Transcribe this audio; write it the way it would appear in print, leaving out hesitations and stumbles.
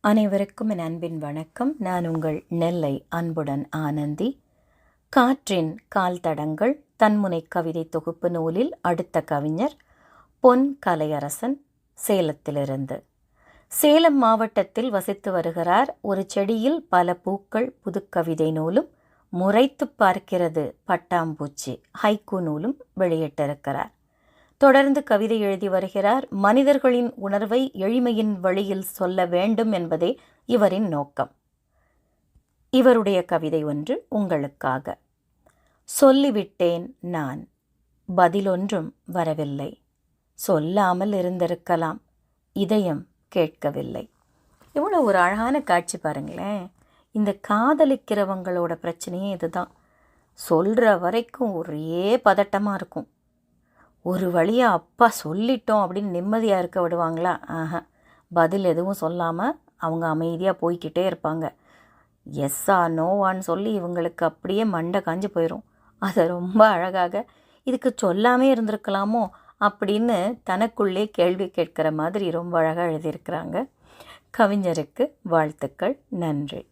அனைவருக்கும் என் அன்பின் வணக்கம். நான் உங்கள் நெல்லை அன்புடன் ஆனந்தி. காற்றின் கால் தடங்கள் தன்முனை கவிதை தொகுப்பு நூலில் அடுத்த கவிஞர் பொன் கலையரசன், சேலத்திலிருந்து. சேலம் மாவட்டத்தில் வசித்து வருகிறார். ஒரு செடியில் பல பூக்கள் புதுக்கவிதை நூலும், முறைத்து பார்க்கிறது பட்டாம்பூச்சி ஹைக்கூ நூலும் வெளியிட்டிருக்கிறார். தொடர்ந்து கவிதை எழுதி வருகிறார். மனிதர்களின் உணர்வை எளிமையின் வழியில் சொல்ல வேண்டும் என்பதே இவரின் நோக்கம். இவருடைய கவிதை ஒன்று உங்களுக்காக. சொல்லிவிட்டேன் நான், பதிலொன்றும் வரவில்லை. சொல்லாமல் இருந்திருக்கலாம், இதயம் கேட்கவில்லை. இவ்வளோ ஒரு அழகான காட்சி பாருங்களேன். இந்த காதலிக்கிறவங்களோட பிரச்சனையே இதுதான். சொல்கிற வரைக்கும் ஒரே பதட்டமாக இருக்கும். ஒரு வழியாக அப்பா சொல்லிட்டோம் அப்படின்னு நிம்மதியாக இருக்க விடுவாங்களா? பதில் எதுவும் சொல்லாமல் அவங்க அமைதியாக போய்கிட்டே இருப்பாங்க. எஸ்ஸா நோவான்னு சொல்லி இவங்களுக்கு அப்படியே மண்டை காஞ்சி போயிடும். அதை ரொம்ப அழகாக இதுக்கு சொல்லாமே இருந்திருக்கலாமோ அப்படின்னு தனக்குள்ளே கேள்வி கேட்குற மாதிரி ரொம்ப அழகாக எழுதியிருக்கிறாங்க. கவிஞருக்கு வாழ்த்துக்கள். நன்றி.